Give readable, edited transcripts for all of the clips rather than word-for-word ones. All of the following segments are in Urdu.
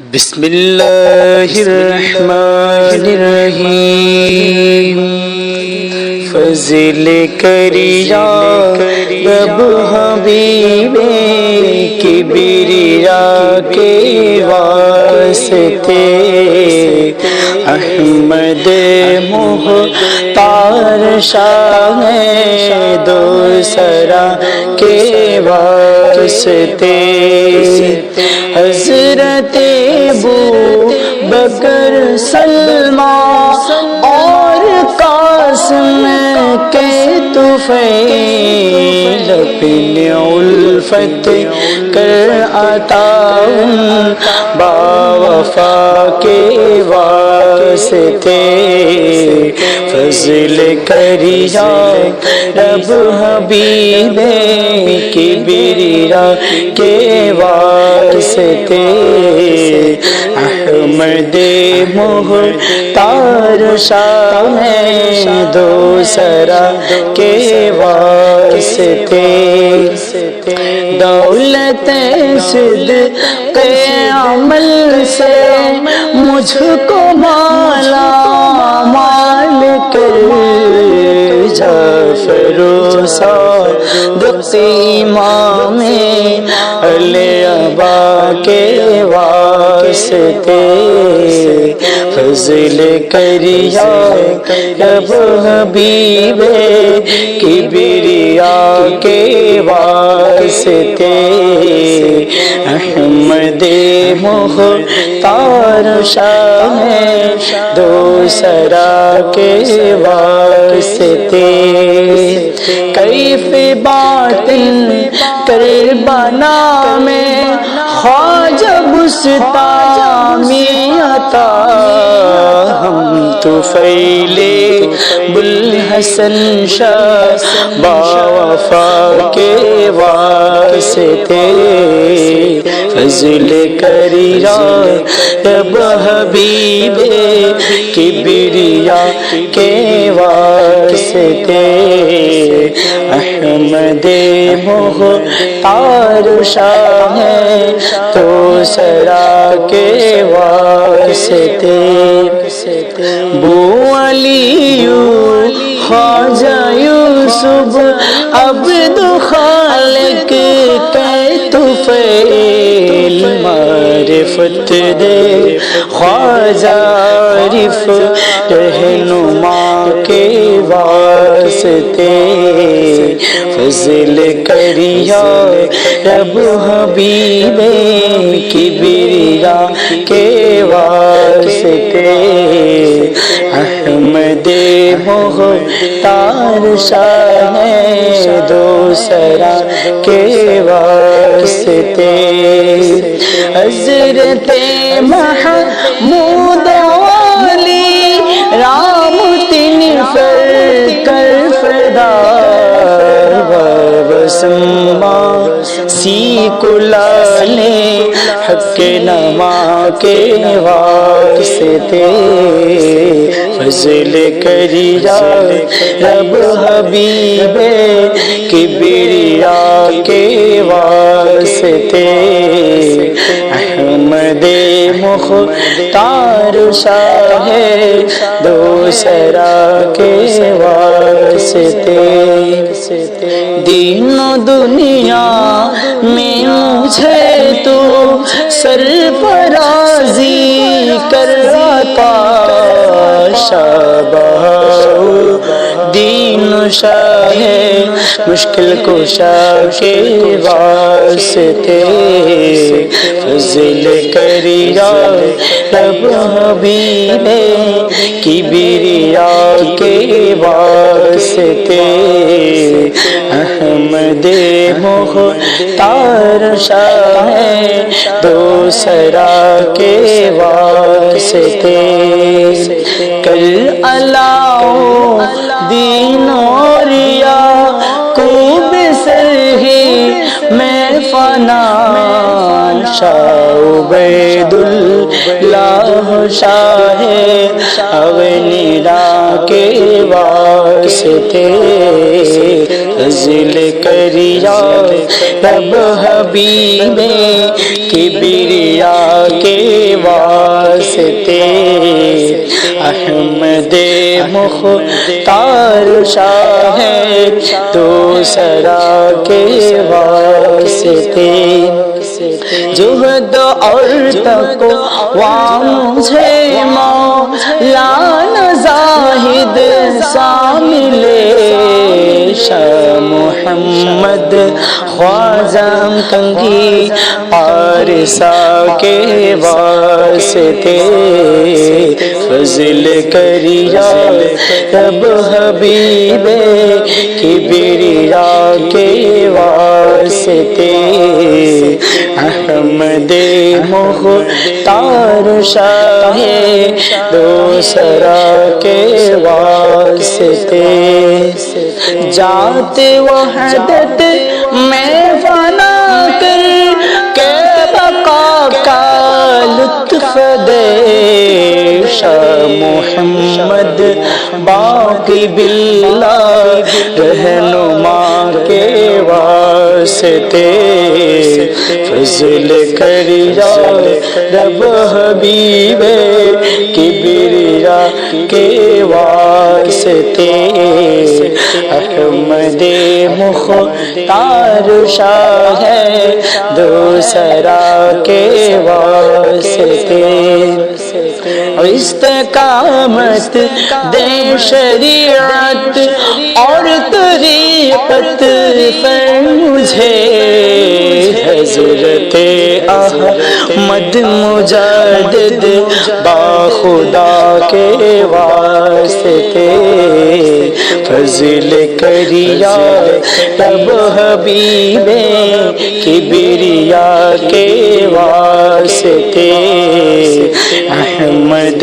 بسم اللہ الرحمن الرحیم فضل کریا رب حبیب کبریا کے واسطے احمد مختار شاہ دوسرا کے واسطے حضرت ابو بکر سلمان اور قاسم کے طفیل اپنے الفت کر عطا باوفا کے واسطے فضل کریا رب حبیب کبریا کے واسطے احمد مختار شاہ دوسرا کے واسطے دولت صدق عمل سے مجھ کو مالا مال کر جعفر صادق امام علی ابا کے واسطے فضل کریا رب حبیب کبریا کے واسطے احمد مختار شاہ دوسرا کے واسطے کیف باطن کربلا میں خواجہ بستامی عطا ہم طفیل بوالحسن شاہ باوفا کے واسطے فضل کریا رب حبیب کبریا کے واسطے احمد مختار شاہ دوسرا کے واسطے بو علی خواجہ یوسف عبد خالق کے طفیل معرفت دے خواجہ عارف رہنما کے واسطے فضل کریا رب حبیب کبریا کے واسطے احمد مختار شاہ دوسرا کے واسطے حضرت محمود علی رام تن فر کر فدا بسما سی کلالے حق نما کے واسطے فضل کریا رب حبیب کبریا کے واسطے احمد مختار شاہ دوسرا کے واسطے دین و دنیا میں مجھے تو سرفرازی کر عطا شابہ دین شاہ مشکل کشا کے واسطے فضل کریا رب حبیب کبریا کے واسطے احمد مختار شاہ دوسرا کے واسطے کل علاؤ دین اور یعقوب سر ہی میں فنا شاہ عبید اللہ شاہ اغنیرا کے واسطے فضل کریا رب حبیب کبریا کے واسطے احمد مختار شاہ دوسرا کے واسطے جہد اور تقویٰ مجھے مولانا زاہد سا ملے شاہ محمد خواجہ کنگھی پارسا کے واسطے فضل کریا رب حبیب کبریا کے واسطے احمد مختار شاہ دوسرا کے واسطے ذات وحدت میں فنا کر کے بقا کا لطف دے شاہ محمد باقی باللہ رہنما کے واسطے فضل کریا رب حبیب کبریا کے واسطے احمد مختار شاہ دوسرا کے واسطے استقامت دے شریعت اور طریقت پر مجھے حضرت احمد مجدد باخدا کے واسطے فضل کریا رب حبیب کبریا کے واسطے احمد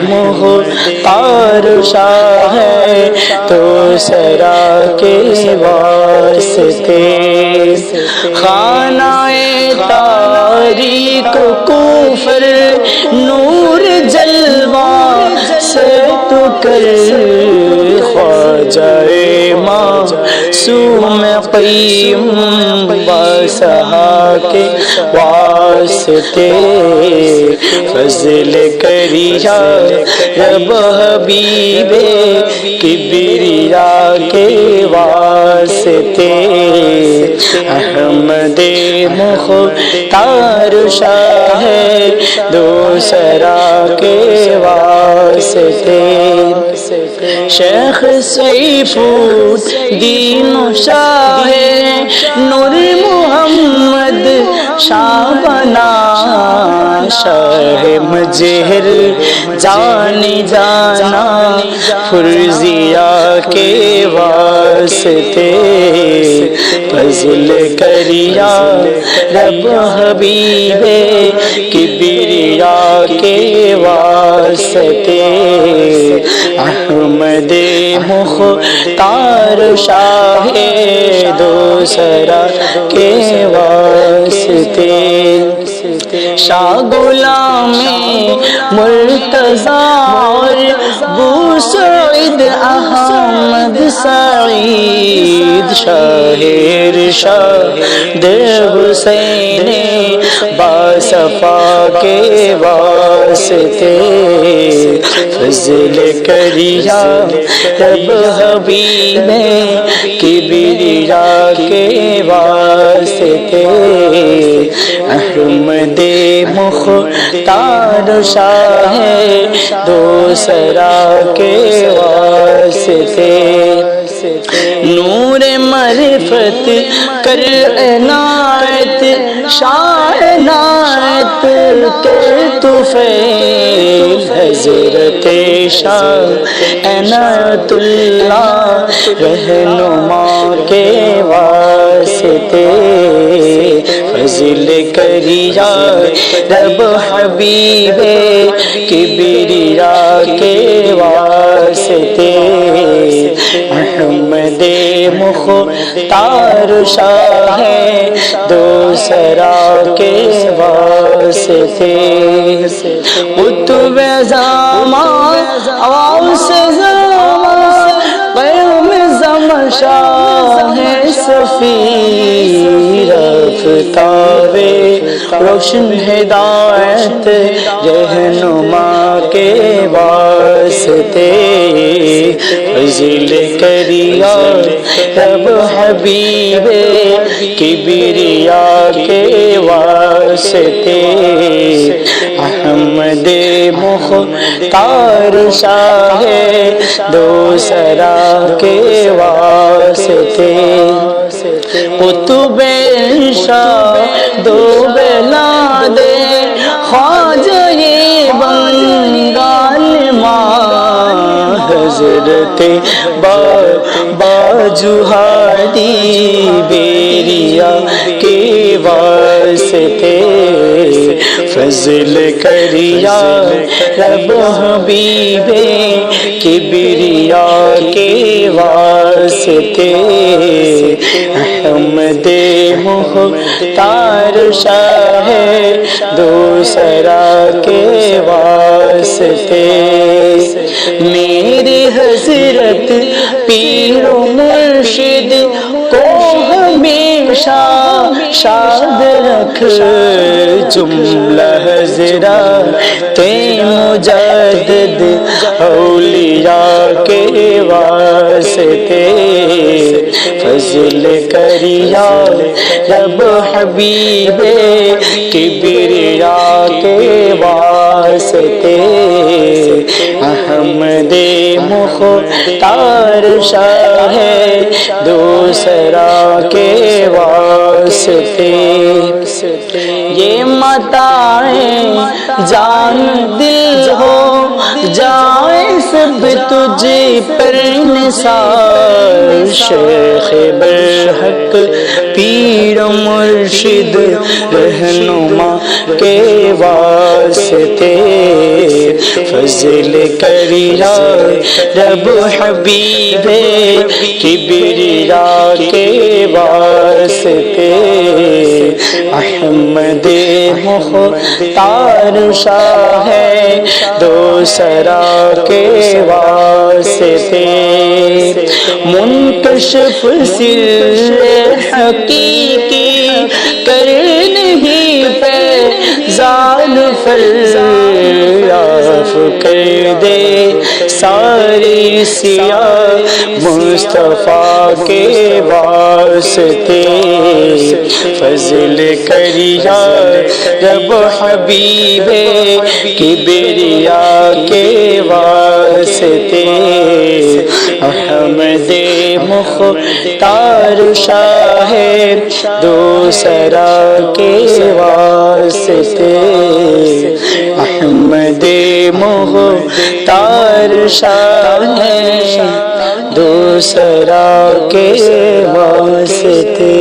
مختار شاہ دوسرا کے واسطے خانہ تاریک کفر نور جلوہ سے تو کر خواجہ معصوم قیم باسہا کے واسطے فضل کریا رب حبیب کبریا کے واسطے احمد مختار شاہ دوسرا کے واسطے شیخ سیف الدین شاہ نور محمد شاہ بنا شاہ مجہر جانی جانا فرزیا کے واسطے فضل کریا رب حبیب کبریا کے واسطے احمد مختار شاہ دوسرا کے واسطے شاہ غلام مرتضیٰ اور بوسعید احمد سعید شاہ ارشاد حسین باصفا کے واسطے فضل کریا رب حبیب کبریا کے واسطے احمد مختار شاہ دوسرا کے واسطے نور معرفت کر عنایت شاہ عنایت کے طفیل حضرت شاہ عنایت اللہ رہنما کے واسطے فضل کریا رب حبیب کبریا کے واسطے احمد مختار شاہ دوسرا کے واسطے قطب زمان غوث زمان قیوم زمان شاہ صفی رفتار روشن ہدایت ہدایت رہنما کے واسطے فضل کریا رب حبیب کبریا کے واسطے احمد مختار شاہ دوسرا کے واسطے قطب شاہ دو بلاد خواجہ بنگال ماں حضرت باجوہادی بیریا کے واسطے فضل کریا رب حبیب کبریا کے واسطے احمد مختار شاہ دوسرا کے واسطے میرے حضرت پیر و مرشد کو ہمیشہ شاد رکھ جملہ حضرات مجدد اولیاء کے واسطے فضل کریا رب حبیب کبریا کے واسطے احمد مختار شاہ دوسرا کے واسطے یہ متاعیں جان دل ہو جائے سب تجھ پر نثار شیخ برحق پیر مرشد رہنما کے واسطے فضل کریا رب حبیب کبریا کے واسطے احمد مختار شاہ دوسرا کے واسطے منکشف سر حقیقی کر نہیں فیضان فریاف کر دے ساری سیاہ مصطفیٰ کے واسطے فضل کریا رب حبیب کبریا کے واسطے احمد مختار شاہ دوسرا کے واسطے احمد مختار شاہ دوسرا کے واسطے